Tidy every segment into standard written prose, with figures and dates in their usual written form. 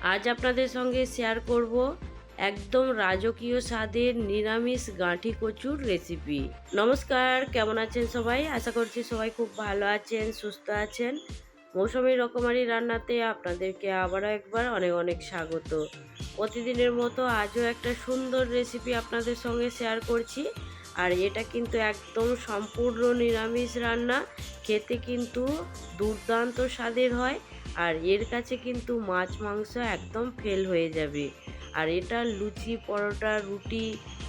আজ আপনাদের সঙ্গে শেয়ার করব একদম রাজকীয় স্বাদের নিরামিষ গাঁঠি কচুর রেসিপি। নমস্কার, কেমন আছেন সবাই? আশা করছি সবাই খুব ভালো আছেন, সুস্থ আছেন। মৌসুমী রকমারি রান্নাতে আপনাদেরকে আবারও একবার অনেক অনেক স্বাগত। প্রতিদিনের মতো আজও একটা সুন্দর রেসিপি আপনাদের সঙ্গে শেয়ার করছি। আর এটা কিন্তু একদম সম্পূর্ণ নিরামিষ রান্না, খেতে কিন্তু দুর্দান্ত স্বাদের হয়। আর এর কাছে কিন্তু মাছ মাংস একদম ফেল হয়ে যাবে। আর এটা লুচি, পরোটা, রুটি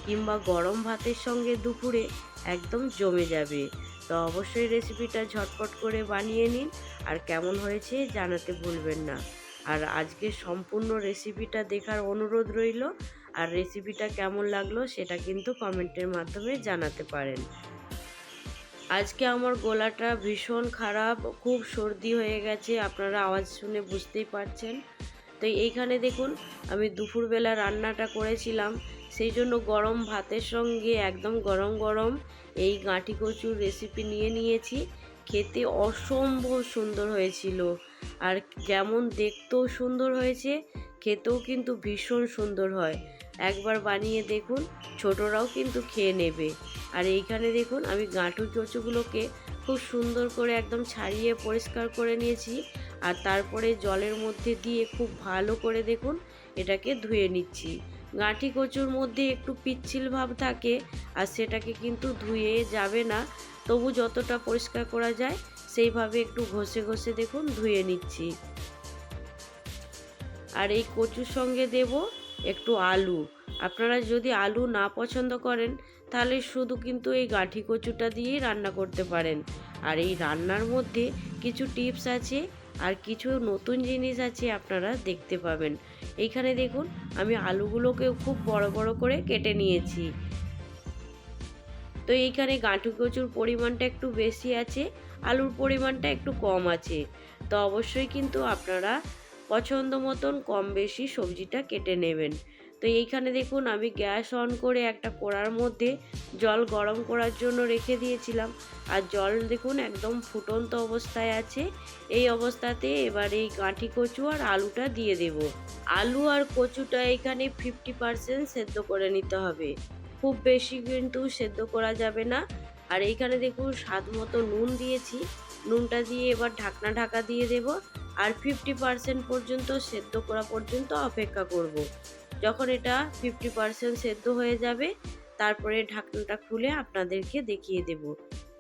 কিংবা গরম ভাতের সঙ্গে দুপুরে একদম জমে যাবে। তো অবশ্যই রেসিপিটা ঝটপট করে বানিয়ে নিন, আর কেমন হয়েছে জানাতে ভুলবেন না। আর আজকে সম্পূর্ণ রেসিপিটা দেখার অনুরোধ রইল। আর রেসিপিটা কেমন লাগলো সেটা কিন্তু কমেন্টের মাধ্যমে জানাতে পারেন। আজকে আমার গলাটা ভীষণ খারাপ, খুব সর্দি হয়ে গেছে, আপনারা আওয়াজ শুনে বুঝতেই পারছেন। তো এইখানে দেখুন, আমি দুপুরবেলা রান্নাটা করেছিলাম, সেই জন্য গরম ভাতের সঙ্গে একদম গরম গরম এই গাঁঠি কচুর রেসিপি নিয়ে নিয়েছি। খেতে অসম্ভব সুন্দর হয়েছিল, আর যেমন দেখতেও সুন্দর হয়েছে, খেতেও কিন্তু ভীষণ সুন্দর হয়। একবার বানিয়ে দেখুন, ছোটরাও কিন্তু খেয়ে নেবে। আর এইখানে দেখুন, আমি গাঁঠি কচুগুলোকে খুব সুন্দর করে একদম ছাড়িয়ে পরিষ্কার করে নিয়েছি। আর তারপরে জলের মধ্যে দিয়ে খুব ভালো করে দেখুন এটাকে ধুয়ে নিচ্ছি। গাঁঠি কচুর মধ্যে একটু পিচ্ছিল ভাব থাকে, আর সেটাকে কিন্তু ধুয়ে যাবে না, তবু যতটা পরিষ্কার করা যায় সেইভাবে একটু ঘষে ঘষে দেখুন ধুয়ে নিচ্ছি। আর এই কচুর সঙ্গে দেব একটু আলু। আপনারা যদি আলু না পছন্দ করেন তাহলে শুধু কিন্তু এই গাঁঠি কচুটা দিয়েই রান্না করতে পারেন। আর এই রান্নার মধ্যে কিছু টিপস আছে, আর কিছু নতুন জিনিস আছে, আপনারা দেখতে পাবেন। এইখানে দেখুন, আমি আলুগুলোকেও খুব বড় বড় করে কেটে নিয়েছি। তো এইখানে গাঁঠি কচুর পরিমাণটা একটু বেশি আছে, আলুর পরিমাণটা একটু কম আছে। তো অবশ্যই কিন্তু আপনারা পছন্দ মতন কম বেশি সবজিটা কেটে নেবেন। তো এইখানে দেখুন, আমি গ্যাস অন করে একটা কড়ার মধ্যে জল গরম করার জন্য রেখে দিয়েছিলাম। আর জল দেখুন একদম ফুটন্ত অবস্থায় আছে। এই অবস্থাতে এবার এই গাঁঠি কচু আর আলুটা দিয়ে দেব। আলু আর কচুটা এখানে 50% সেদ্ধ করে নিতে হবে, খুব বেশি কিন্তু সেদ্ধ করা যাবে না। আর এইখানে দেখুন স্বাদ মতো নুন দিয়েছি, নুনটা দিয়ে এবার ঢাকা দিয়ে দেব। আর 50% পর্যন্ত সেদ্ধ করা পর্যন্ত অপেক্ষা করব। যখন এটা 50% সেদ্ধ হয়ে যাবে, তারপরে ঢাকনাটা খুলে আপনাদেরকে দেখিয়ে দেব।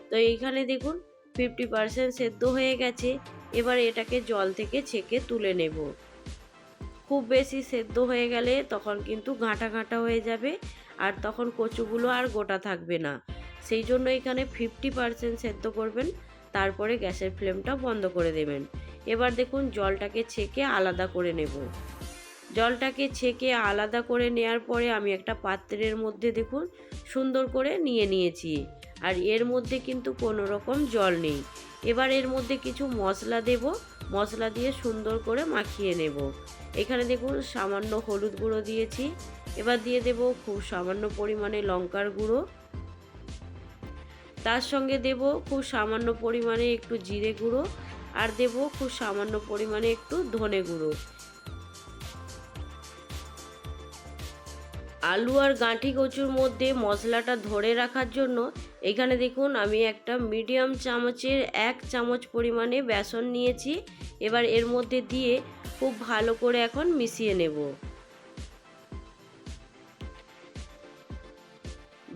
তো এইখানে দেখুন 50% সেদ্ধ হয়ে গেছে। এবার এটাকে জল থেকে ছেঁকে তুলে নেব। খুব বেশি সেদ্ধ হয়ে গেলে তখন কিন্তু ঘাঁটা ঘাঁটা হয়ে যাবে, আর তখন কচুগুলো আর গোটা থাকবে না। সেই জন্য এখানে 50% সেদ্ধ করবেন, তারপরে গ্যাসের ফ্লেমটা বন্ধ করে দেবেন। এবার দেখুন জলটাকে ছেঁকে আলাদা করে নেব। জলটাকে ছেঁকে আলাদা করে নেওয়ার পরে আমি একটা পাত্রের মধ্যে দেখুন সুন্দর করে নিয়ে নিয়েছি। আর এর মধ্যে কিন্তু কোনো রকম জল নেই। এবার এর মধ্যে কিছু মশলা দেব, মশলা দিয়ে সুন্দর করে মাখিয়ে নেব। এখানে দেখুন সামান্য হলুদ গুঁড়ো দিয়েছি। এবার দিয়ে দেব খুব সামান্য পরিমাণে লঙ্কার গুঁড়ো। তার সঙ্গে দেব খুব সামান্য পরিমাণে একটু জিরে গুঁড়ো, আর দেব খুব সামান্য পরিমাণে একটু ধনে গুঁড়ো। আলু আর গাঁঠি কচুর মধ্যে মশলাটা ধরে রাখার জন্য এখানে দেখুন আমি একটা মিডিয়াম চামচের 1 চামচ পরিমাণে বেসন নিয়েছি। এবার এর মধ্যে দিয়ে খুব ভালো করে এখন মিশিয়ে নেব।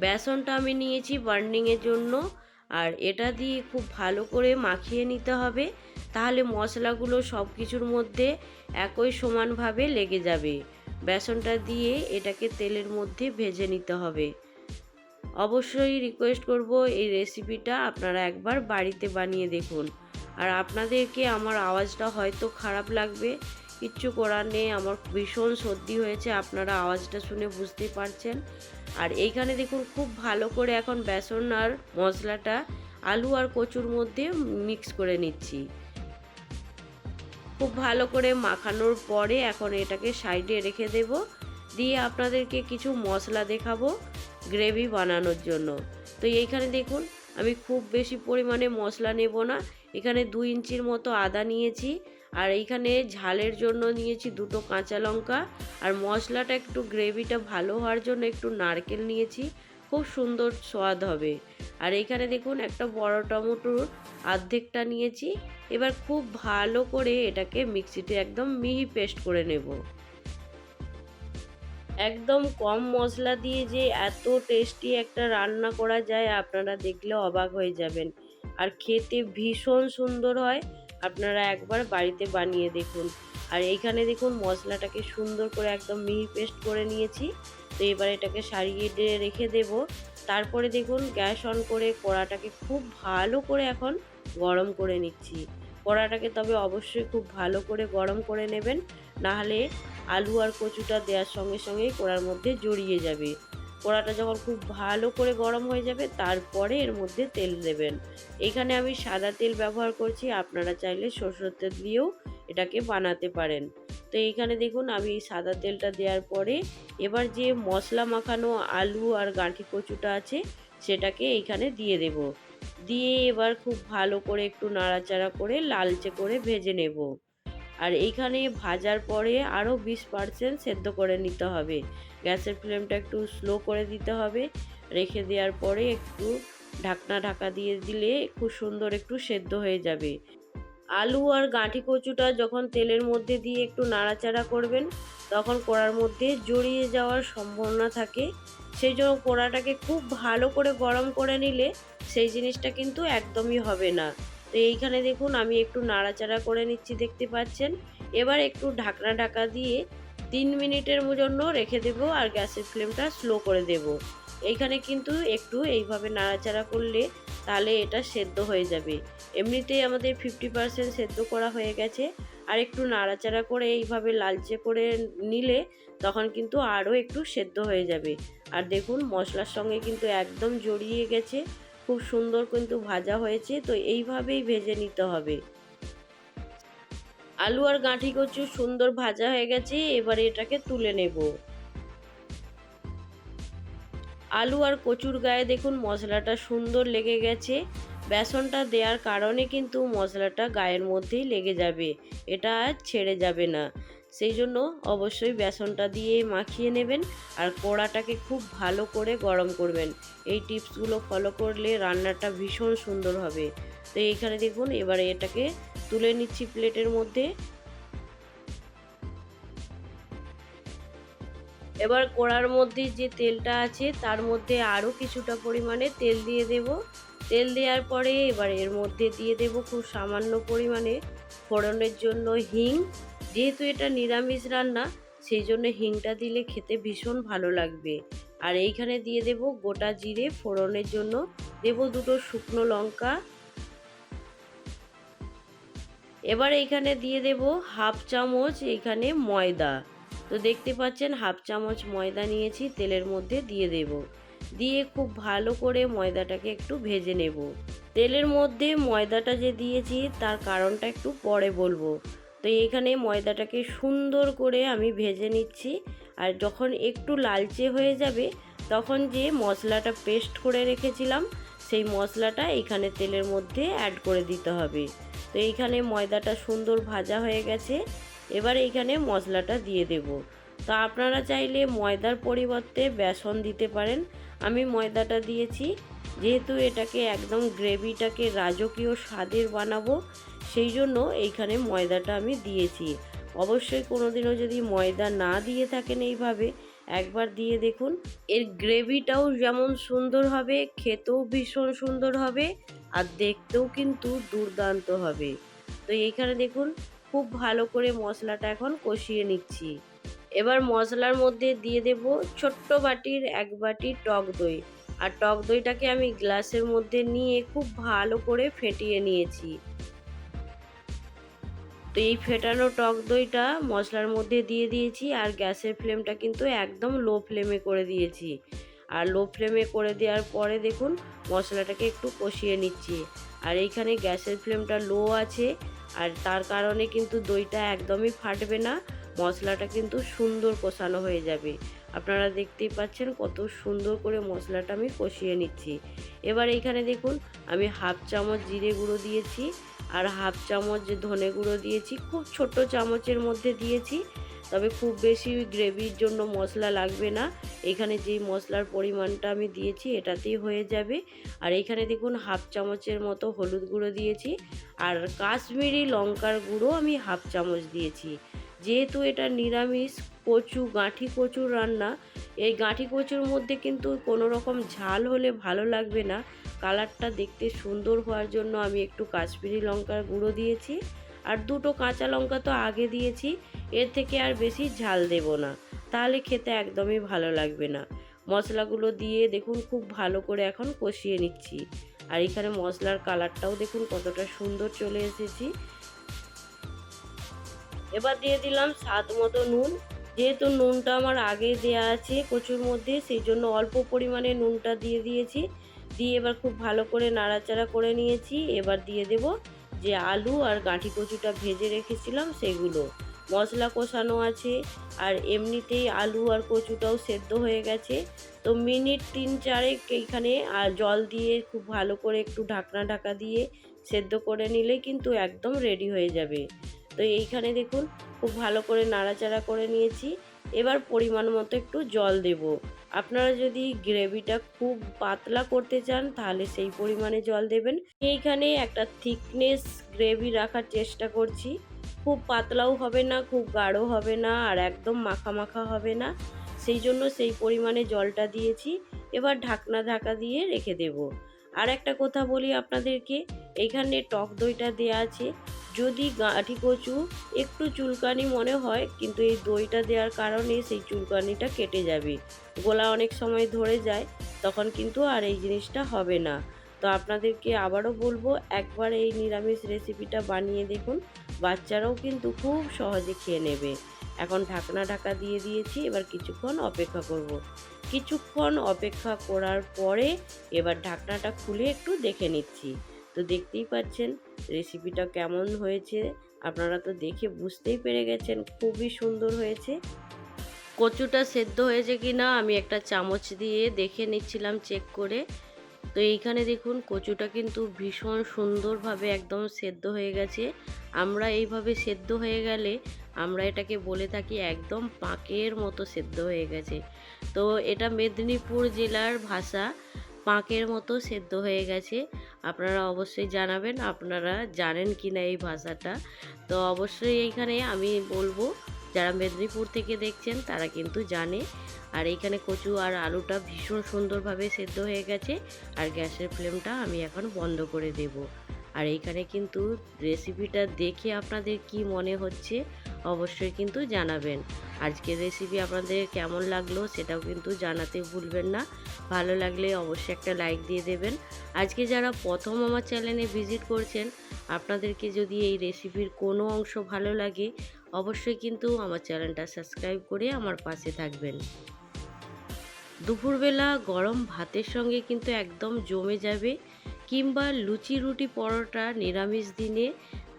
বেসনটা আমি নিয়েছি বার্নিংয়ের জন্য, আর এটা দিয়ে খুব ভালো করে মাখিয়ে নিতে হবে, তাহলে মশলাগুলো সব কিছুর মধ্যে একই সমানভাবে লেগে যাবে। বেসনটা দিয়ে এটাকে তেলের মধ্যে ভেজে নিতে হবে। অবশ্যই রিকোয়েস্ট করব এই রেসিপিটা আপনারা একবার বাড়িতে বানিয়ে দেখুন। আর আপনাদেরকে আমার আওয়াজটা হয়তো খারাপ লাগবে, কিচ্ছু করার নেই, আমার ভীষণ সর্দি হয়েছে, আপনারা আওয়াজটা শুনে বুঝতেই পারছেন। আর এইখানে দেখুন খুব ভালো করে এখন বেসন আর মশলাটা আলু আর কচুর মধ্যে মিক্স করে নিচ্ছি। খুব ভালো করে মাখানোর পরে এখন এটাকে সাইডে রেখে দেব। দিয়ে আপনাদেরকে কিছু মশলা দেখাবো গ্রেভি বানানোর জন্য। তো এইখানে দেখুন আমি খুব বেশি পরিমাণে মশলা নেব না, এখানে 2 ইঞ্চির মতো আদা নিয়েছি, আর এইখানে ঝালের জন্য নিয়েছি দুটো কাঁচা লঙ্কা, আর মশলাটা একটু গ্রেভিটা ভালো হওয়ার জন্য একটু নারকেল নিয়েছি, খুব সুন্দর স্বাদ হবে। আর এইখানে দেখুন একটা বড় টমেটোর অর্ধেকটা নিয়েছি। এবার খুব ভালো করে এটাকে মিক্সিতে একদম মিহি পেস্ট করে নেব। একদম কম মশলা দিয়ে যে এত টেস্টি একটা রান্না করা যায় আপনারা দেখলে অবাক হয়ে যাবেন, আর খেতে ভীষণ সুন্দর হয়। আপনারা একবার বাড়িতে বানিয়ে দেখুন। আর এইখানে দেখুন মশলাটাকে সুন্দর করে একদম মিহি পেস্ট করে নিয়েছি। তো এবার এটাকে সারিয়ে রেখে দেব। তারপরে দেখুন গ্যাস অন করে কড়াটাকে খুব ভালো করে এখন গরম করে নিচ্ছি। কড়াটাকে তবে অবশ্যই খুব ভালো করে গরম করে নেবেন, নাহলে আলু আর কচুটা দেওয়ার সঙ্গে সঙ্গেই কড়ার মধ্যে জড়িয়ে যাবে। কড়াটা যখন খুব ভালো করে গরম হয়ে যাবে তারপরে এর মধ্যে তেল দেবেন। এখানে আমি সাদা তেল ব্যবহার করছি, আপনারা চাইলে সরষের তেল দিয়েও এটাকে বানাতে পারেন। তো এইখানে দেখুন আমি সাদা তেলটা দেওয়ার পরে এবার যে মশলা মাখানো আলু আর গাঁঠি কচুটা আছে সেটাকে এইখানে দিয়ে দেব। দিয়ে এবার খুব ভালো করে একটু নাড়াচাড়া করে লালচে করে ভেজে নেব। আর এইখানে ভাজার পরে আরও 20% সেদ্ধ করে নিতে হবে। গ্যাসের ফ্লেমটা একটু স্লো করে দিতে হবে। রেখে দেওয়ার পরে একটু ঢাকা দিয়ে দিলে খুব সুন্দর একটু সেদ্ধ হয়ে যাবে। আলু আর গাঁঠি কচুটা যখন তেলের মধ্যে দিয়ে একটু নাড়াচাড়া করবেন তখন কড়ার মধ্যে জড়িয়ে যাওয়ার সম্ভাবনা থাকে। সেই জন্য কড়াটাকে খুব ভালো করে গরম করে নিলে সেই জিনিসটা কিন্তু একদমই হবে না। তো এইখানে দেখুন আমি একটু নাড়াচাড়া করে নিচ্ছি, দেখতে পাচ্ছেন। এবার একটু ঢাকা দিয়ে 3 মিনিটের জন্য রেখে দেব আর গ্যাসের ফ্লেমটা স্লো করে দেব। এইখানে কিন্তু একটু এইভাবে নাড়াচাড়া করলে তাহলে এটা সেদ্ধ হয়ে যাবে। এমনিতেই আমাদের 50% সেদ্ধ করা হয়ে গেছে, আর একটু নাড়াচাড়া করে এইভাবে লালচে করে নিলে তখন কিন্তু আরও একটু সেদ্ধ হয়ে যাবে। আর দেখুন মশলার সঙ্গে কিন্তু একদম জড়িয়ে গেছে, খুব সুন্দর কিন্তু ভাজা হয়েছে। তো এইভাবেই ভেজে নিতে হবে। আলু আর গাঁঠি কচু সুন্দর ভাজা হয়ে গেছে, এবারে এটাকে তুলে নেব। আলু আর কচুর গায়ে দেখুন মশলাটা সুন্দর লেগে গেছে। বেসনটা দেওয়ার কারণে কিন্তু মশলাটা গায়ের মধ্যেই লেগে যাবে, এটা আর ছেড়ে যাবে না। সেই জন্য অবশ্যই বেসনটা দিয়ে মাখিয়ে নেবেন আর কড়াটাকে খুব ভালো করে গরম করবেন। এই টিপসগুলো ফলো করলে রান্নাটা ভীষণ সুন্দর হবে। তো এইখানে দেখুন এবারে এটাকে তুলে নিচ্ছি প্লেটের মধ্যে। এবার কড়ার মধ্যে যে তেলটা আছে তার মধ্যে আরও কিছুটা পরিমাণে তেল দিয়ে দেব। তেল দেওয়ার পরে এবার এর মধ্যে দিয়ে দেব খুব সামান্য পরিমাণে ফোড়নের জন্য হিং। যেহেতু এটা নিরামিষ রান্না সেই জন্য হিংটা দিলে খেতে ভীষণ ভালো লাগবে। আর এইখানে দিয়ে দেব গোটা জিরে ফোড়নের জন্য, দেব দুটো শুকনো লঙ্কা। এবার এইখানে দিয়ে দেব হাফ চামচ এইখানে ময়দা। তো দেখতে পাচ্ছেন হাফ চামচ ময়দা নিয়েছি, তেলের মধ্যে দিয়ে দেব। দিয়ে খুব ভালো করে ময়দাটাকে একটু ভেজে নেব। তেলের মধ্যে ময়দাটা যে দিয়েছি তার কারণটা একটু পরে বলবো। তো এখানে ময়দাটাকে সুন্দর করে আমি ভেজে নিচ্ছি। আর যখন একটু লালচে হয়ে যাবে তখন যে মশলাটা পেস্ট করে রেখেছিলাম সেই মশলাটা এখানে তেলের মধ্যে অ্যাড করে দিতে হবে। তো এইখানে ময়দাটা সুন্দর ভাজা হয়ে গেছে, এবার এইখানে মশলাটা দিয়ে দেব। তো আপনারা চাইলে ময়দার পরিবর্তে বেসন দিতে পারেন, আমি ময়দাটা দিয়েছি। যেহেতু এটাকে একদম গ্রেভিটাকে রাজকীয় স্বাদের বানাবো সেই জন্য এইখানে ময়দাটা আমি দিয়েছি। অবশ্যই কোনোদিনও যদি ময়দা না দিয়ে থাকেন এইভাবে একবার দিয়ে দেখুন, এর গ্রেভিটাও যেমন সুন্দর হবে, খেতেও ভীষণ সুন্দর হবে, আর দেখতেও কিন্তু দুর্দান্ত হবে। তো এইখানে দেখুন খুব ভালো করে মশলাটা এখন কষিয়ে নিচ্ছি। এবার মশলার মধ্যে দিয়ে দেব ছোট্ট বাটির 1 বাটি টক দই। আর টক দইটাকে আমি গ্লাসের মধ্যে নিয়ে খুব ভালো করে ফেটিয়ে নিয়েছি। তো এই ফেটানো টক দইটা মশলার মধ্যে দিয়ে দিয়েছি, আর গ্যাসের ফ্লেমটা কিন্তু একদম লো ফ্লেমে করে দিয়েছি। আর লো ফ্লেমে করে দেওয়ার পরে দেখুন মশলাটাকে একটু কষিয়ে নিচ্ছি। আর এইখানে গ্যাসের ফ্লেমটা লো আছে, আর তার কারণে কিন্তু দইটা একদমই ফাটবে না, মশলাটা কিন্তু সুন্দর কষানো হয়ে যাবে। আপনারা দেখতেই পাচ্ছেন কত সুন্দর করে মশলাটা আমি কষিয়ে নিচ্ছি। এবার এইখানে দেখুন আমি হাফ চামচ জিরে গুঁড়ো দিয়েছি, আর হাফ চামচ ধনে গুঁড়ো দিয়েছি, খুব ছোট চামচের মধ্যে দিয়েছি, তবে খুব বেশি গ্রেভির জন্য মশলা লাগবে না। এখানে যেই মশলার পরিমাণটা আমি দিয়েছি এটাতেই হয়ে যাবে। আর এখানে দেখুন হাফ চামচের মতো হলুদ গুঁড়ো দিয়েছি, আর কাশ্মীরি লঙ্কার গুঁড়ো আমি হাফ চামচ দিয়েছি। যেহেতু এটা নিরামিষ গাঁঠি কচুর রান্না, এই গাঁঠি কচুর মধ্যে কিন্তু কোনো রকম ঝাল হলে ভালো লাগবে না। কালারটা দেখতে সুন্দর হওয়ার জন্য আমি একটু কাশ্মীরি লঙ্কার গুঁড়ো দিয়েছি, আর দুটো কাঁচা লঙ্কা তো আগে দিয়েছি, এর থেকে আর বেশি ঝাল দেব না, তাহলে খেতে একদমই ভালো লাগবে না। মশলাগুলো দিয়ে দেখুন খুব ভালো করে এখন কষিয়ে নিচ্ছি। আর এখানে মশলার কালারটাও দেখুন কতটা সুন্দর চলে এসেছি। এবার দিয়ে দিলাম স্বাদ মতো নুন। যেহেতু নুনটা আমার আগে দেয়া আছে কচুর মধ্যে, সেই জন্য অল্প পরিমাণে নুনটা দিয়ে দিয়েছি। দিয়ে এবার খুব ভালো করে নাড়াচাড়া করে নিয়েছি। এবার দিয়ে দেব যে আলু আর গাঁঠি কচুটা ভেজে রেখেছিলাম সেগুলো। মশলা কষানো আছে, আর এমনিতেই আলু আর কচুটাও সেদ্ধ হয়ে গেছে। তো মিনিট 3-4 এইখানে আর জল দিয়ে খুব ভালো করে একটু ঢাকা দিয়ে সেদ্ধ করে নিলে কিন্তু একদম রেডি হয়ে যাবে। তো এইখানে দেখুন খুব ভালো করে নাড়াচাড়া করে নিয়েছি। এবার পরিমাণ মতো একটু জল দেব। আপনারা যদি গ্রেভিটা খুব পাতলা করতে চান তাহলে সেই পরিমাণে জল দেবেন। এইখানে একটা থিকনেস গ্রেভি রাখার চেষ্টা করছি, খুব পাতলাও হবে না, খুব গাঢ় হবে না, আর একদম মাখা মাখা হবে না, সেই জন্য সেই পরিমাণে জলটা দিয়েছি। এবার ঢাকা দিয়ে রেখে দেব। আর একটা কথা বলি আপনাদেরকে, এইখানে টক দইটা দেওয়া আছে। যদি গাঁঠি কচু একটু চুলকানি মনে হয়, কিন্তু এই দইটা দেওয়ার কারণে সেই চুলকানিটা কেটে যাবে। গলা অনেক সময় ধরে যায়, তখন কিন্তু আর এই জিনিসটা হবে না। তো আপনাদেরকে আবারও বলবো, একবার এই নিরামিষ রেসিপিটা বানিয়ে দেখুন, বাচ্চারাও কিন্তু খুব সহজে খেয়ে নেবে। এখন ঢাকা দিয়ে দিয়েছি, এবার কিছুক্ষণ অপেক্ষা করব। কিছুক্ষণ অপেক্ষা করার পরে এবার ঢাকনাটা খুলে একটু দেখে নিচ্ছি। তো দেখতেই পাচ্ছেন রেসিপিটা কেমন হয়েছে, আপনারা তো দেখে বুঝতেই পেরে গেছেন খুবই সুন্দর হয়েছে। কচুটা সেদ্ধ হয়েছে কি না আমি একটা চামচ দিয়ে দেখে নিচ্ছিলাম চেক করে। তো এইখানে দেখুন কচুটা কিন্তু ভীষণ সুন্দরভাবে একদম সেদ্ধ হয়ে গেছে। আমরা এইভাবে সেদ্ধ হয়ে গেলে আমরা এটাকে বলে থাকি একদম পাঁকের মতো সেদ্ধ হয়ে গেছে। তো এটা মেদিনীপুর জেলার ভাষা, পাঁকের মতো সেদ্ধ হয়ে গেছে। আপনারা অবশ্যই জানাবেন আপনারা জানেন কি না এই ভাষাটা। তো অবশ্যই এইখানে আমি বলবো, যারা মেদিনীপুর থেকে দেখছেন তারা কিন্তু জানে। আর এইখানে কচু আর আলুটা ভীষণ সুন্দরভাবে সেদ্ধ হয়ে গেছে, আর গ্যাসের ফ্লেমটা আমি এখন বন্ধ করে দেব। আর এইখানে কিন্তু রেসিপিটা দেখে আপনাদের কি মনে হচ্ছে অবশ্যই কিন্তু জানাবেন। আজকের রেসিপি আপনাদের কেমন লাগলো সেটাও কিন্তু জানাতে ভুলবেন না। ভালো লাগলে অবশ্যই একটা লাইক দিয়ে দেবেন। আজকে যারা প্রথম আমার চ্যানেলে ভিজিট করছেন, আপনাদেরকে যদি এই রেসিপির কোনো অংশ ভালো লাগে অবশ্যই কিন্তু আমার চ্যানেলটা সাবস্ক্রাইব করে আমার পাশে থাকবেন। দুপুরবেলা গরম ভাতের সঙ্গে কিন্তু একদম জমে যাবে, কিংবা লুচি রুটি পরোটা নিরামিষ দিনে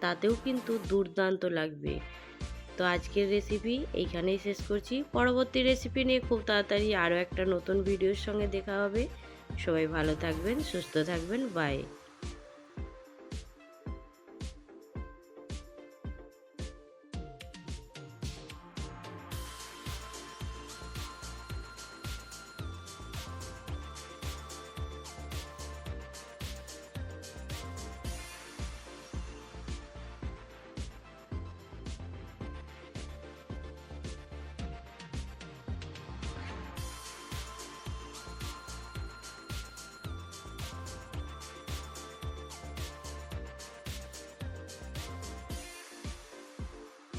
তাতেও কিন্তু দুর্দান্ত লাগবে। তো আজকের রেসিপি এইখানেই শেষ করছি। পরবর্তী রেসিপি নিয়ে খুব তাড়াতাড়ি আরও একটা নতুন ভিডিওর সঙ্গে দেখা হবে। সবাই ভালো থাকবেন, সুস্থ থাকবেন, বাই।